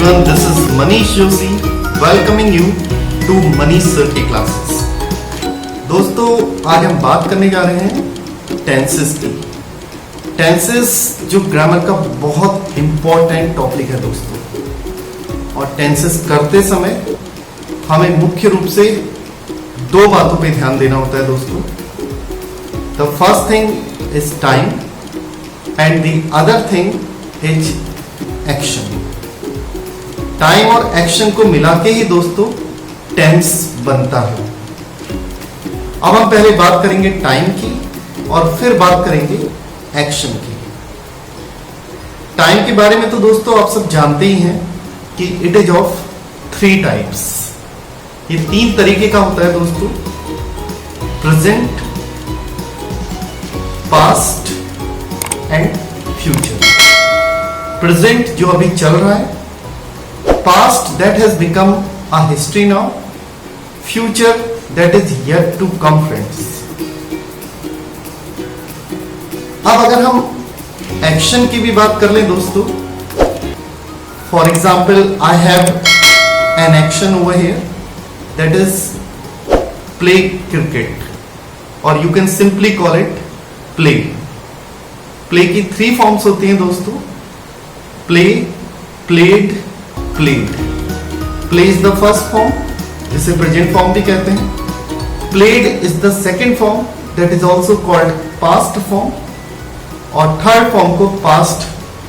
everyone, this is Manish Joshi welcoming you to Manish Sir की classes। दोस्तों आज हम बात करने जा रहे हैं टेंसेस की। टेंसेस जो ग्रामर का बहुत इंपॉर्टेंट टॉपिक है दोस्तों, और टेंसेस करते समय हमें मुख्य रूप से दो बातों पे ध्यान देना होता है दोस्तों। The first thing is time and the other thing is action. Time और एक्शन को मिला के ही दोस्तों टेंस बनता है। अब हम पहले बात करेंगे टाइम की और फिर बात करेंगे एक्शन की। टाइम के बारे में तो दोस्तों आप सब जानते ही हैं कि इट इज ऑफ 3 टाइप्स। ये 3 तरीके का होता है दोस्तों, present, past and future. Present जो अभी चल रहा है, past that has become a history now, future that is yet to come friends। अब अगर हम एक्शन की भी बात कर लें दोस्तों, for example I have an action over here that is play cricket, और you can simply call it play. Play की 3 फॉर्म्स होती हैं दोस्तों, play, played, played. Play is the first form जिसे प्रेजेंट फॉर्म भी कहते हैं। Played is the second form that is also called past form, और थर्ड फॉर्म को पास्ट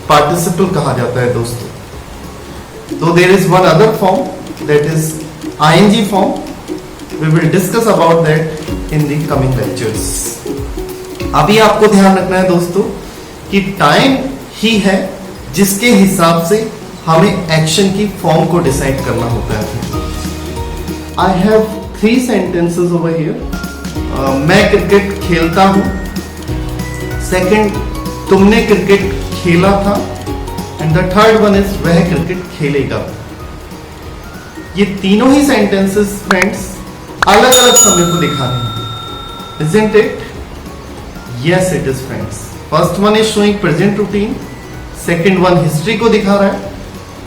पार्टिसिपल कहा जाता है दोस्तों। तो there is one other form that is ING form. We will discuss about that in the coming lectures. अभी आपको ध्यान रखना है दोस्तों कि टाइम ही है जिसके हिसाब से हमें एक्शन की फॉर्म को डिसाइड करना होता है। I have 3 sentences over here. मैं क्रिकेट खेलता हूं। सेकंड, तुमने क्रिकेट खेला था। And the third one is वह क्रिकेट खेलेगा। ये तीनों ही सेंटेंसेस फ्रेंड्स अलग अलग समय को दिखा रहे हैं। Isn't it? Yes, it is friends. First one is showing present routine, second one history को दिखा रहा है,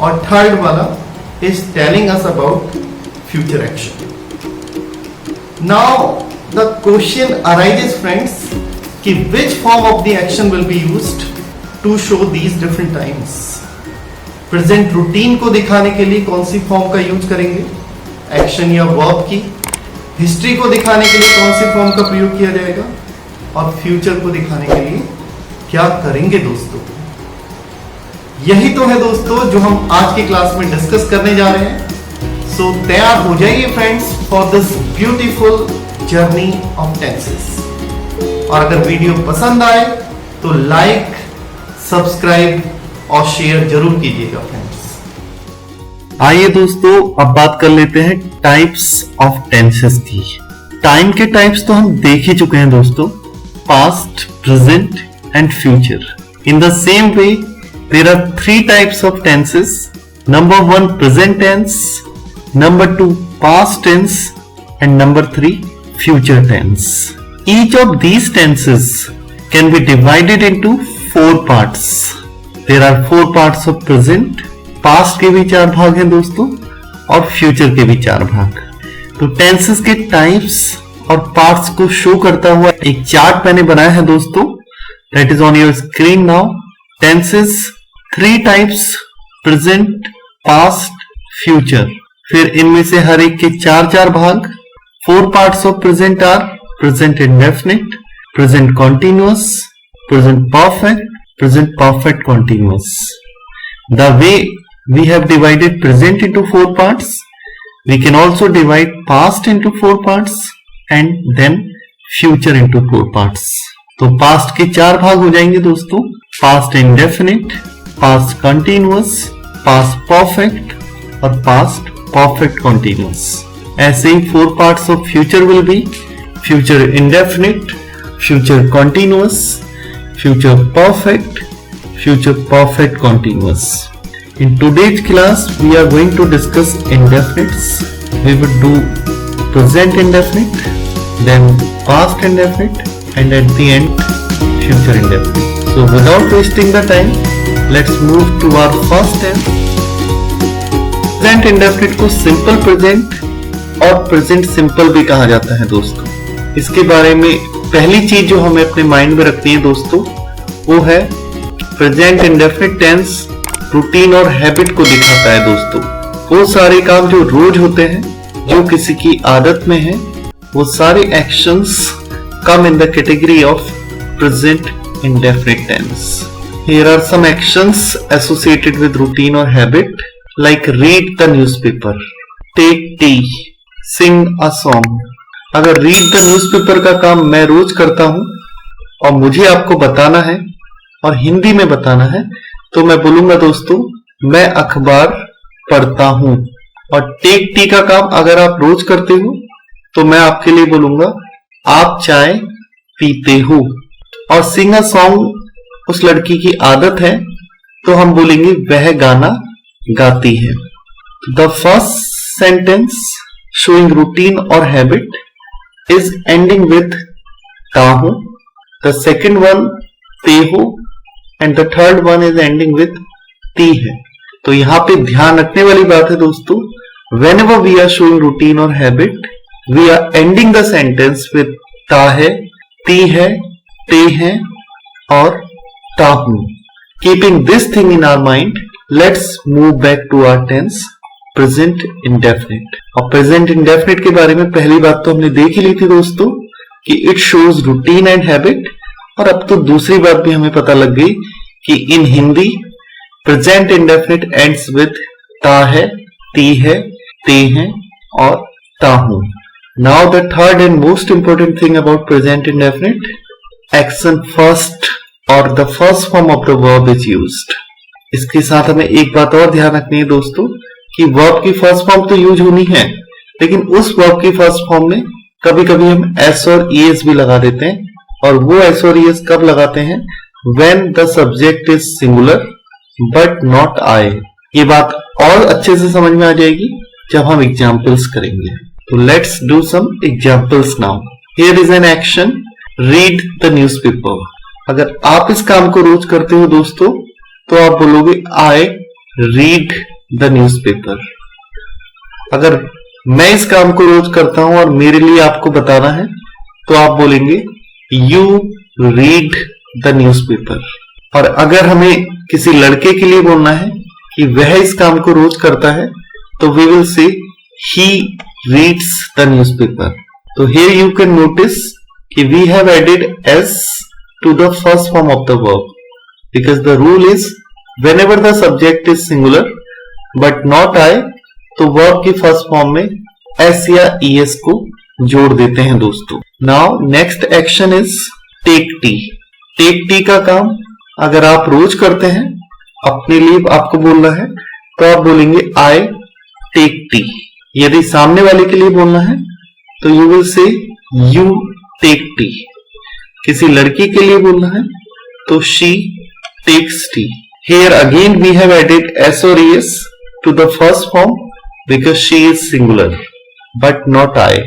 और थर्ड वाला is telling us about future action. Now the question arises friends कि which form of the action will be used to show these different times. Present routine को दिखाने के लिए कौन सी फॉर्म का यूज करेंगे, एक्शन या वर्ब की। हिस्ट्री को दिखाने के लिए कौन सी फॉर्म का प्रयोग किया जाएगा, और फ्यूचर को दिखाने के लिए क्या करेंगे दोस्तों। यही तो है दोस्तों जो हम आज की क्लास में डिस्कस करने जा रहे हैं। सो तैयार हो जाइए friends for this beautiful journey of tenses. और अगर वीडियो पसंद आए तो लाइक, सब्सक्राइब और शेयर जरूर कीजिएगा फ्रेंड्स। आइए दोस्तों अब बात कर लेते हैं टाइप्स ऑफ टेंसेस की। टाइम के टाइप्स तो हम देख ही चुके हैं दोस्तों, past, present and future. In the same way there are 3 types of tenses. Number 1 present tense, number 2 past tense, and number 3 future tense. Each of these tenses can be divided into 4 parts. There are 4 parts of present. past के भी 4 भाग हैं दोस्तों, और future के भी 4 भाग। तो tenses के types और parts को शो करता हुआ एक चार्ट मैंने बनाया है दोस्तों, that is on your screen now. Tenses 3 types, present, past, future। फिर इनमें से हर एक के 4 भाग। 4 parts of present are present indefinite, present continuous, present perfect, present perfect continuous। The way we have divided present into 4 parts, we can also divide past into 4 parts and then future into 4 parts। तो past के 4 भाग हो जाएंगे दोस्तों, past indefinite, past continuous, past perfect और past perfect continuous। ऐसे ही 4 parts of future will be future indefinite, future continuous, future perfect, future perfect continuous। In today's class we are going to discuss indefinites. We will do present indefinite, then past indefinite, and at the end future indefinite। So without wasting the time, let's move to our first tense, present indefinite को simple present और present simple भी कहा जाता है दोस्तों। इसके बारे में पहली चीज जो हमें अपने माइंड में रखनी है दोस्तों, वो है प्रेजेंट इंडेफिनिट टेंस रूटीन और हैबिट को दिखाता है दोस्तों। वो सारे काम जो रोज होते हैं, जो किसी की आदत में है, वो सारे actions come in the category of present indefinite tense. Here are some actions associated with routine or habit, like read the newspaper, take tea, sing a song. अगर read the newspaper का काम मैं रोज करता हूं और मुझे आपको बताना है और हिंदी में बताना है, तो मैं बोलूंगा दोस्तों मैं अखबार पढ़ता हूं। और take tea का काम अगर आप रोज करते हो तो मैं आपके लिए बोलूंगा आप चाय पीते हो। और सिंग अ सॉन्ग उस लड़की की आदत है, तो हम बोलेंगे वह गाना गाती है। The first sentence showing routine और हैबिट इज एंडिंग विथ ताहू, द सेकेंड वन ते हो and the third one is ending with ती है। तो यहां पे ध्यान रखने वाली बात है दोस्तों, whenever we are showing routine और habit we are ending the sentence with ता है, ती है, ते हैं और ताहू। Keeping this thing in our mind, let's move back to our tense present indefinite. और प्रेजेंट इंडेफिनिट के बारे में पहली बात तो हमने देख ही ली थी दोस्तों कि it shows routine and habit, और अब तो दूसरी बात भी हमें पता लग गई कि in Hindi present indefinite ends with ता है, ती है, ते हैं और ताहू। Now the third and most important thing about present indefinite, action first और the first form of the verb is used. इसके साथ हमें एक बात और ध्यान रखनी है दोस्तों कि वर्ब की फर्स्ट फॉर्म तो यूज होनी है, लेकिन उस वर्ब की फर्स्ट फॉर्म में कभी कभी हम एस और ईएस भी लगा देते हैं, और वो एस और ईएस कब लगाते हैं, when the subject is singular but not I. ये बात और अच्छे से समझ में आ जाएगी जब हम एग्जाम्पल्स करेंगे। तो let's do some examples now. Here is an action, read the newspaper. अगर आप इस काम को रोज करते हो दोस्तों तो आप बोलोगे आई रीड द न्यूज़पेपर। अगर मैं इस काम को रोज करता हूं और मेरे लिए आपको बताना है तो आप बोलेंगे यू रीड द न्यूज़पेपर। और अगर हमें किसी लड़के के लिए बोलना है कि वह इस काम को रोज करता है तो we will say he reads the newspaper. तो हियर यू कैन नोटिस कि we have added s to the first form of the verb because the rule is whenever the subject is singular but not I, तो verb की first form में s या es को जोड़ देते हैं दोस्तों। Now next action is take tea। take tea का काम अगर आप रोज करते हैं, अपने लिए आपको बोलना है तो आप बोलेंगे I take tea। यदि सामने वाले के लिए बोलना है तो you will say you take tea। किसी लड़की के लिए बोलना है तो she takes tea। Here again we have added s or es to the first form because she is singular but not I।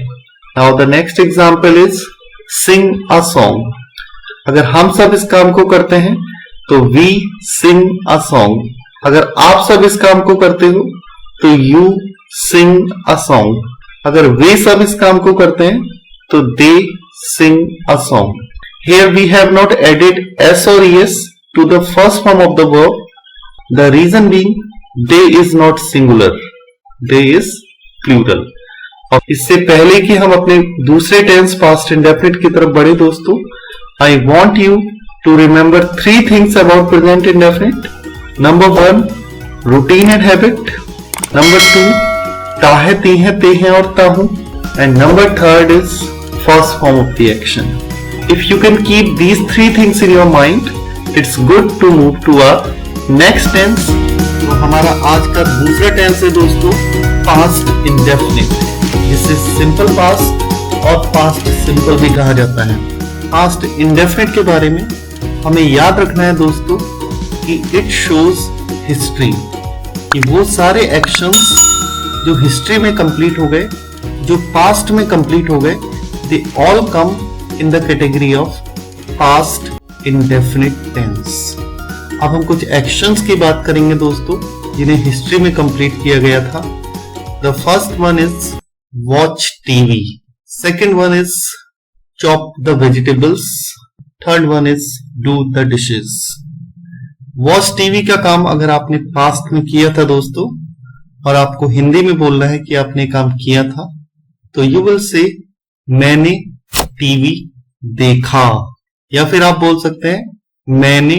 Now the next example is sing a song। अगर हम सब इस काम को करते हैं तो we sing a song। अगर आप सब इस काम को करते हो तो you sing a song। अगर वे सब इस काम को करते हैं तो they sing a song। Here we have not added s or es to the first form of the verb, the reason being they is not singular, they is plural। और इससे पहले कि हम अपने दूसरे टेंस पास्ट इंडेफिनिट की तरफ बढ़े दोस्तों, I want you to remember 3 things about present indefinite। Number 1, routine and habit। Number 2, ताहे, ती हैं, ते हैं और ताहू। And number 3 is first form of the action। If you can keep these 3 things in your mind, it's good to move to our next tense। तो हमारा आज का दूसरा टेंस है दोस्तों पास्ट इंडेफिनिट, जिसे सिंपल पास्ट और पास्ट सिंपल भी कहा जाता है। पास्ट इंडेफिनिट के बारे में हमें याद रखना है दोस्तों कि इट शोज हिस्ट्री, कि वो सारे एक्शंस जो हिस्ट्री में कंप्लीट हो गए, जो पास्ट में कंप्लीट हो गए, they all come in the category of past indefinite tense. अब हम कुछ एक्शंस की बात करेंगे दोस्तों, जिन्हें हिस्ट्री में कंप्लीट किया गया था। The first one is watch TV, second one is chop the vegetables, third one is do the dishes. Watch TV का काम अगर आपने पास्ट में किया था दोस्तों और आपको हिंदी में बोलना है कि आपने काम किया था, तो यू विल से मैंने टीवी देखा, या फिर आप बोल सकते हैं मैंने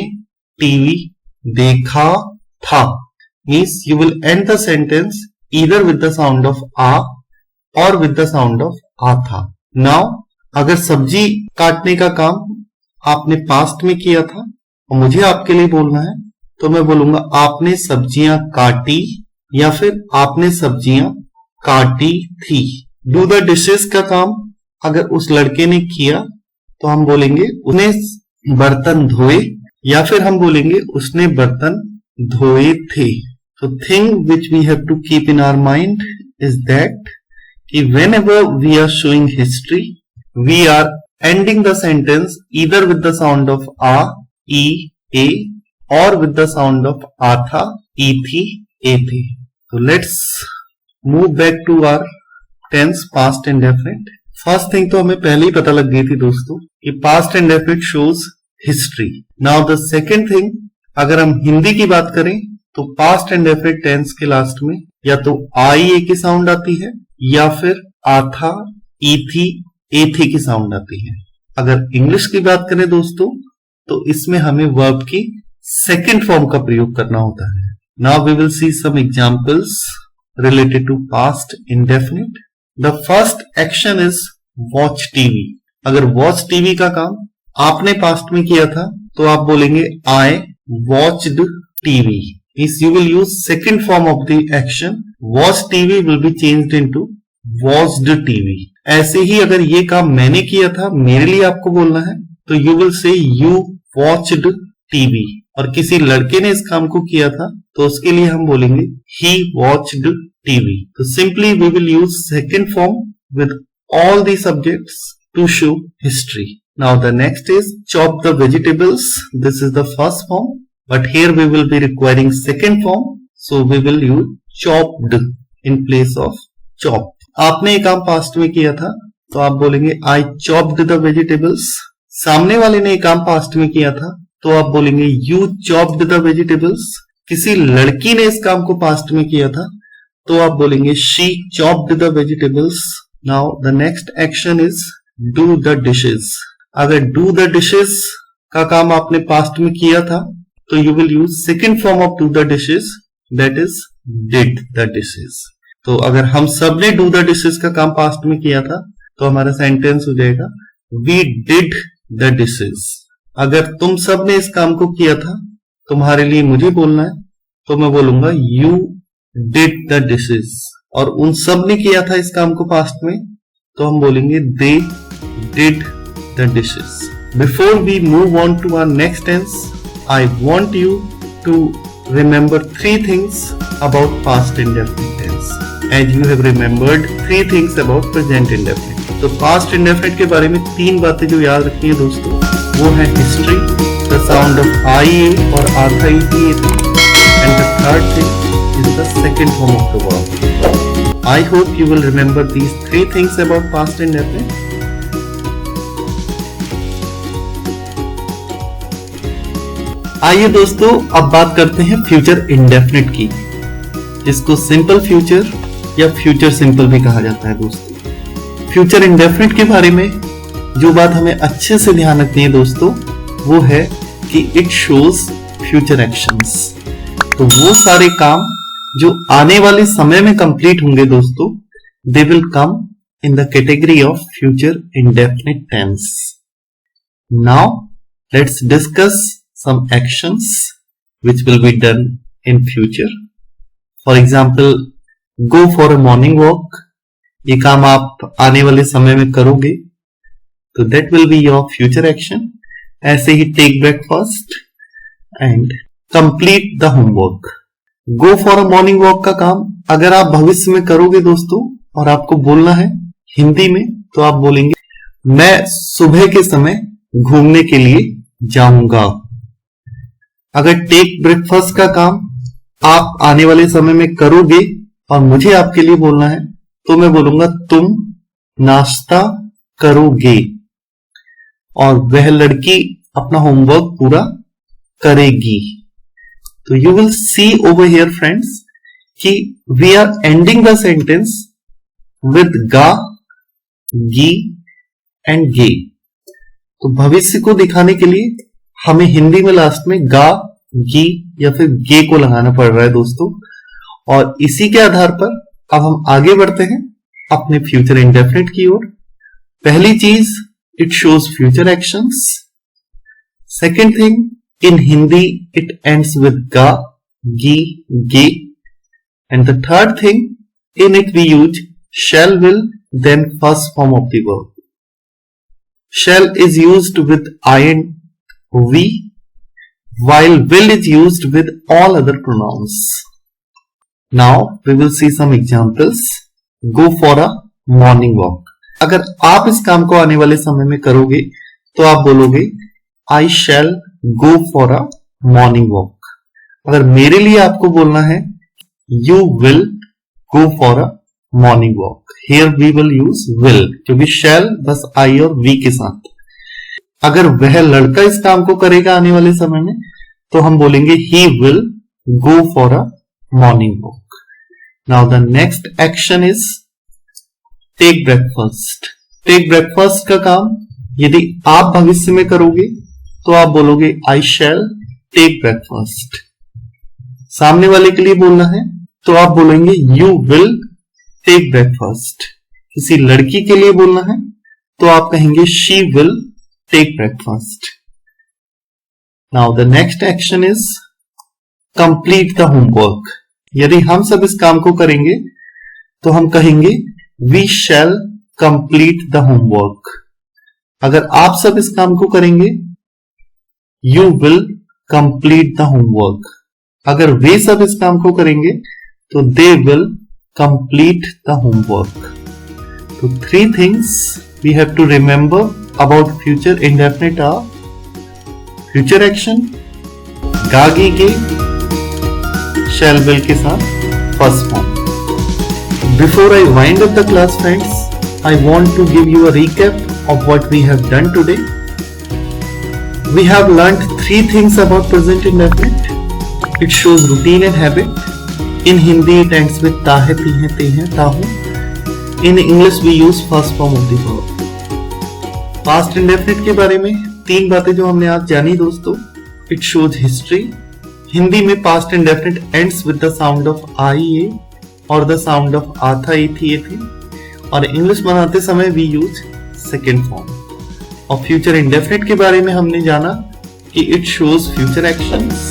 टीवी देखा था। Means you will end the sentence either with the sound of आ or with the sound of आ था। नाउ अगर सब्जी काटने का काम आपने पास्ट में किया था और मुझे आपके लिए बोलना है, तो मैं बोलूंगा आपने सब्जियां काटी या फिर आपने सब्जियां काटी थी। डू द डिशेस का काम अगर उस लड़के ने किया तो हम बोलेंगे उसने बर्तन धोए, या फिर हम बोलेंगे उसने बर्तन धोए थे। तो thing which we have to keep in our mind is that कि whenever we are showing history, we are ending the sentence either with the sound of a, e, a, or with the sound of atha, ethi, ethe. So let's move back to our tense past indefinite. First thing तो हमें पहले ही पता लग गई थी दोस्तों कि past indefinite shows history. Now the second thing, अगर हम हिंदी की बात करें तो past indefinite tense के लास्ट में या तो आई ए की साउंड आती है या फिर आथा, ईथी, एथी की साउंड आती है। अगर इंग्लिश की बात करें दोस्तों तो इसमें हमें वर्ब की सेकेंड फॉर्म का प्रयोग करना होता है। Now we will see some examples related to past indefinite. The first action is watch TV. अगर वॉच टीवी का काम आपने पास्ट में किया था तो आप बोलेंगे I watched TV. Is you will use second form of the action. Watch TV will be changed into watched TV. ऐसे ही अगर ये काम मैंने किया था, मेरे लिए आपको बोलना है, तो you will say you watched TV. और किसी लड़के ने इस काम को किया था तो उसके लिए हम बोलेंगे he watched TV. तो simply we will use second form with all the subjects to show history. Now the next is chop the vegetables. This is the first form. But here we will be requiring second form, so we will use chopped in place of chop. आपने ये काम past में किया था तो आप बोलेंगे I chopped the vegetables. सामने वाले ने ये काम पास्ट में किया था तो आप बोलेंगे you chopped the vegetables. किसी लड़की ने इस काम को पास्ट में किया था तो आप बोलेंगे she chopped the vegetables. Now the next action is do the dishes. अगर do the dishes का काम आपने पास्ट में किया था तो you will use second form of do the dishes, that is did the dishes. तो अगर हम सब ने do the dishes का काम पास्ट में किया था तो हमारा सेंटेंस हो जाएगा we did the dishes. अगर तुम सब ने इस काम को किया था, तुम्हारे लिए मुझे बोलना है, तो मैं बोलूंगा you did the dishes. और उन सब ने किया था इस काम को पास्ट में तो हम बोलेंगे they did the dishes. Before we move on to our next tense, I want you to remember three things about past indefinite tense, as you have remembered three things about present indefinite. तो past indefinite के बारे में तीन बातें जो याद रखनी है दोस्तों, वो है history, the sound of IA और आधा ET, and the third thing is the second form of the verb. I hope you will remember these three things about past indefinite. आइए दोस्तों अब बात करते हैं फ्यूचर इंडेफिनिट की, जिसको सिंपल फ्यूचर या फ्यूचर सिंपल भी कहा जाता है दोस्तों। फ्यूचर इंडेफिनिट के बारे में जो बात हमें अच्छे से ध्यान रखनी है दोस्तों, वो है कि इट शोज फ्यूचर एक्शंस। तो वो सारे काम जो आने वाले समय में कंप्लीट होंगे दोस्तों, they will come in the category of future indefinite tense. Now let's discuss some actions which will be done in future. For example, go for a morning walk. ये काम आप आने वाले समय में करोगे तो that will be your future action. ऐसे ही take breakfast and complete the homework. Go for a morning walk का काम अगर आप भविष्य में करोगे दोस्तों और आपको बोलना है हिंदी में तो आप बोलेंगे मैं सुबह के समय घूमने के लिए जाऊंगा। अगर टेक ब्रेकफास्ट का काम आप आने वाले समय में करोगे और मुझे आपके लिए बोलना है तो मैं बोलूंगा तुम नाश्ता करोगे और वह लड़की अपना होमवर्क पूरा करेगी। तो you will see over here friends कि we are ending the sentence with गा, गी एंड गे। तो भविष्य को दिखाने के लिए हमें हिंदी में लास्ट में गा, गी या फिर गे को लगाना पड़ रहा है दोस्तों। और इसी के आधार पर अब हम आगे बढ़ते हैं अपने फ्यूचर इंडेफिनिट की ओर। पहली चीज, it shows future actions. Second thing, in Hindi it ends with गा, गी, गे। And the third thing, in it we use shall, will, then first form of the verb. Shall is used with I and we, while will is used with all other pronouns. Now we will see some examples. Go for a morning walk. अगर आप इस काम को आने वाले समय में करोगे तो आप बोलोगे I shall go for a morning walk. अगर मेरे लिए आपको बोलना है You will go for a morning walk. Here we will use will, क्योंकि शैल बस आई और वी के साथ। अगर वह लड़का इस काम को करेगा आने वाले समय में तो हम बोलेंगे he will go for a morning walk. Now the next action is take breakfast. Take breakfast का काम यदि आप भविष्य में करोगे तो आप बोलोगे आई शैल टेक ब्रेकफास्ट। सामने वाले के लिए बोलना है तो आप बोलेंगे यू विल टेक ब्रेकफास्ट। किसी लड़की के लिए बोलना है तो आप कहेंगे she will take breakfast. Now the next action is complete the homework. यदि हम सब इस काम को करेंगे तो हम कहेंगे we shall complete the homework. अगर आप सब इस काम को करेंगे you will complete the homework. अगर वे सब इस काम को करेंगे तो they will complete the homework. So 3 things we have to remember about future indefinite are future action, ga, gi, ge, shall, will के साथ first form. Before I wind up the class friends, I want to give you a recap of what we have done today. We have learnt 3 things about present indefinite. It shows routine and habit. In Hindi it ends with ta hai, ti hai, te hai, ta hu. In English we use first form of the verb. Past indefinite के बारे में 3 बातें जो हमने आज जानी दोस्तों। It shows history. Hindi में past indefinite ends with the sound of I, A और the sound of आता, एथी, एथे। और इंग्लिश बनाते समय we use second form. और future indefinite के बारे में हमने जाना कि it shows future actions.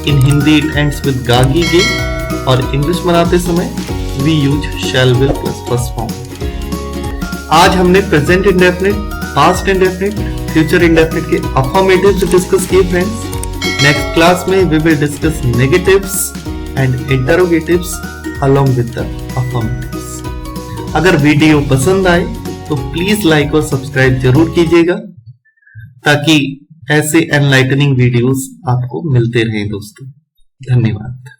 In Hindi it ends with ga, gi, ge और इंग्लिश बनाते समय we use shall, will plus first form. आज हमने present indefinite, past indefinite, future indefinite के अफर्मेटिव्स डिस्कस किए फ्रेंड्स। नेक्स्ट क्लास में we will discuss negatives and interrogatives along with the affirmatives. अगर video पसंद आए तो प्लीज लाइक और सब्सक्राइब जरूर कीजिएगा ताकि ऐसे एनलाइटनिंग वीडियोस आपको मिलते रहें दोस्तों। धन्यवाद।